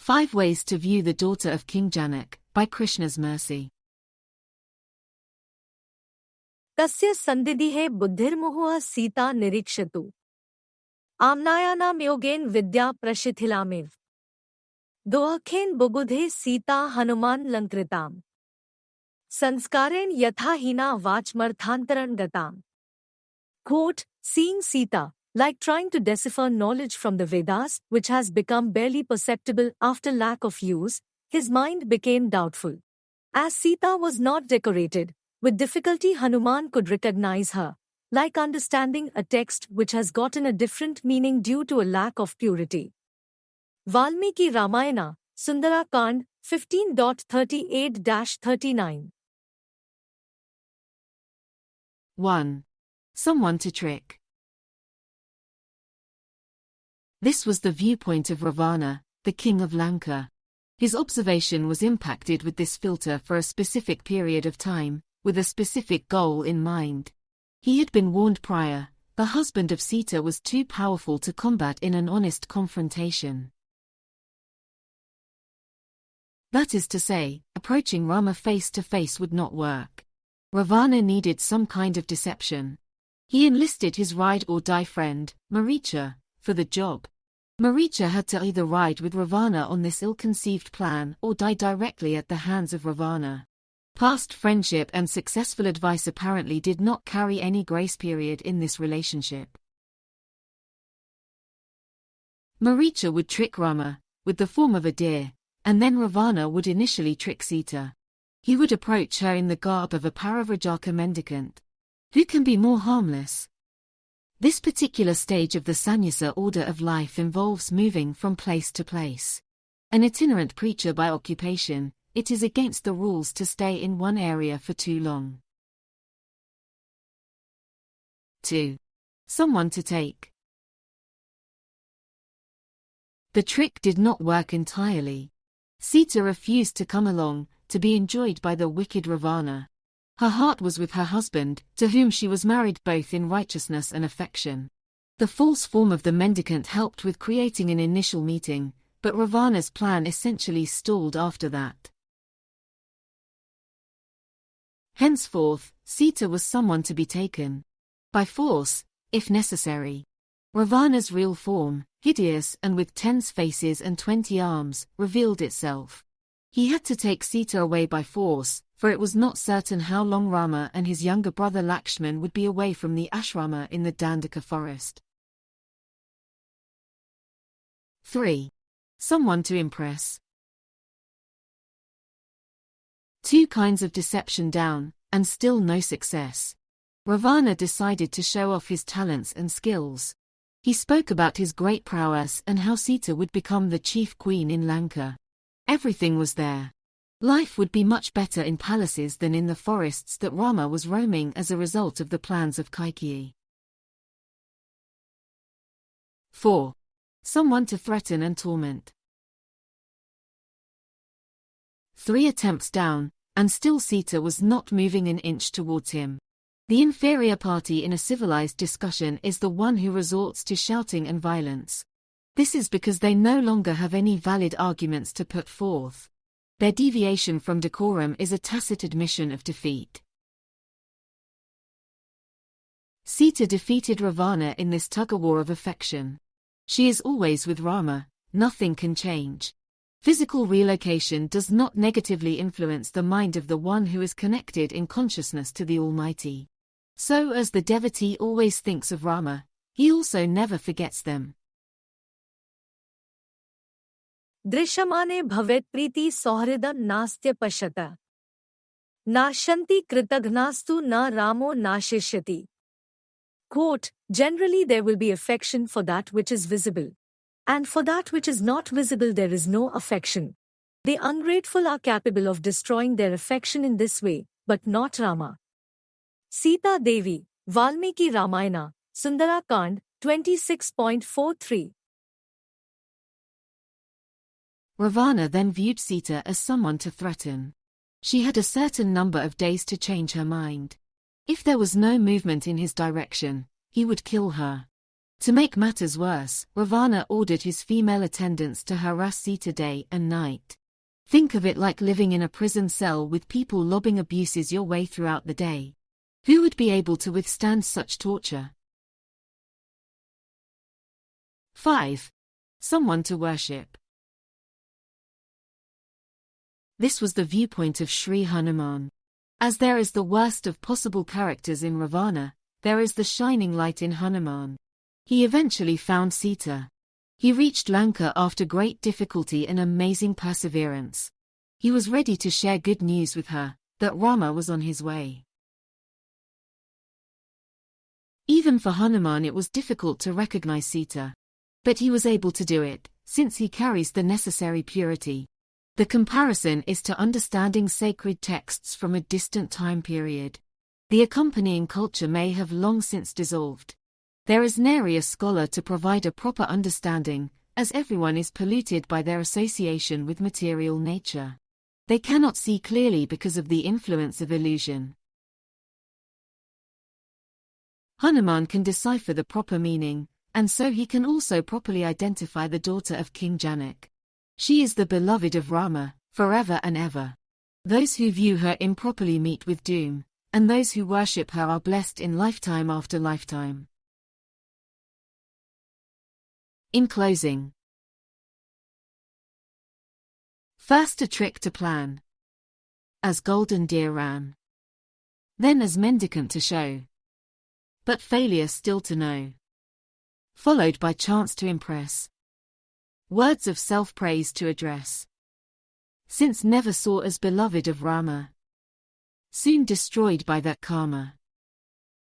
5 Ways to View the Daughter of King Janaka, by Krishna's Mercy. तस्य सन्दिदिहे बुद्धिर्मुहुः सीता निरीक्षतु आम्नायानां योगेन विद्या प्रशिथिलामिव दोहखेन बुबुधे सीता हनुमान लंकृताम् संस्कारेण यथा हीना वाचमर्थांतरण गताम्. Quote, seeing Sita, like trying to decipher knowledge from the Vedas, which has become barely perceptible after lack of use, his mind became doubtful. As Sita was not decorated, with difficulty Hanuman could recognize her, like understanding a text which has gotten a different meaning due to a lack of purity. Valmiki Ramayana, Sundara Kand, 15.38-39. 1. Someone to trick. This was the viewpoint of Ravana, the king of Lanka. His observation was impacted with this filter for a specific period of time, with a specific goal in mind. He had been warned prior, the husband of Sita was too powerful to combat in an honest confrontation. That is to say, approaching Rama face to face would not work. Ravana needed some kind of deception. He enlisted his ride-or-die friend, Maricha, for the job. Maricha had to either ride with Ravana on this ill-conceived plan or die directly at the hands of Ravana. Past friendship and successful advice apparently did not carry any grace period in this relationship. Maricha would trick Rama, with the form of a deer, and then Ravana would initially trick Sita. He would approach her in the garb of a Parivrajaka mendicant. Who can be more harmless? This particular stage of the sannyasa order of life involves moving from place to place. An itinerant preacher by occupation, it is against the rules to stay in one area for too long. 2. Someone to take. The trick did not work entirely. Sita refused to come along, to be enjoyed by the wicked Ravana. Her heart was with her husband, to whom she was married both in righteousness and affection. The false form of the mendicant helped with creating an initial meeting, but Ravana's plan essentially stalled after that. Henceforth, Sita was someone to be taken. By force, if necessary. Ravana's real form, hideous and with 10 faces and 20 arms, revealed itself. He had to take Sita away by force, for it was not certain how long Rama and his younger brother Lakshman would be away from the ashrama in the Dandaka forest. 3. Someone to impress. 2 kinds of deception down, and still no success. Ravana decided to show off his talents and skills. He spoke about his great prowess and how Sita would become the chief queen in Lanka. Everything was there. Life would be much better in palaces than in the forests that Rama was roaming as a result of the plans of Kaikeyi. 4. Someone to threaten and torment. 3 attempts down, and still Sita was not moving an inch towards him. The inferior party in a civilized discussion is the one who resorts to shouting and violence. This is because they no longer have any valid arguments to put forth. Their deviation from decorum is a tacit admission of defeat. Sita defeated Ravana in this tug-of-war of affection. She is always with Rama, nothing can change. Physical relocation does not negatively influence the mind of the one who is connected in consciousness to the Almighty. So as the devotee always thinks of Rama, he also never forgets them. दृश्यमाने भवेत् प्रीति सौहृदं नास्त्य पश्यत नाशन्ति कृतघ्नास्तु न रामो नाशिष्यति. Quote, generally there will be affection for that which is visible. And for that which is not visible there is no affection. The ungrateful are capable of destroying their affection in this way, but not Rama. Sita Devi, Valmiki Ramayana, Sundara Kand, 26.43. Ravana then viewed Sita as someone to threaten. She had a certain number of days to change her mind. If there was no movement in his direction, he would kill her. To make matters worse, Ravana ordered his female attendants to harass Sita day and night. Think of it like living in a prison cell with people lobbing abuses your way throughout the day. Who would be able to withstand such torture? 5. Someone to worship. This was the viewpoint of Sri Hanuman. As there is the worst of possible characters in Ravana, there is the shining light in Hanuman. He eventually found Sita. He reached Lanka after great difficulty and amazing perseverance. He was ready to share good news with her, that Rama was on his way. Even for Hanuman it was difficult to recognize Sita. But he was able to do it, since he carries the necessary purity. The comparison is to understanding sacred texts from a distant time period. The accompanying culture may have long since dissolved. There is nary a scholar to provide a proper understanding, as everyone is polluted by their association with material nature. They cannot see clearly because of the influence of illusion. Hanuman can decipher the proper meaning, and so he can also properly identify the daughter of King Janaka. She is the beloved of Rama, forever and ever. Those who view her improperly meet with doom, and those who worship her are blessed in lifetime after lifetime. In closing. First a trick to plan. As golden deer ran. Then as mendicant to show. But failure still to know. Followed by chance to impress. Words of self-praise to address. Since never saw as beloved of Rama. Soon destroyed by that karma.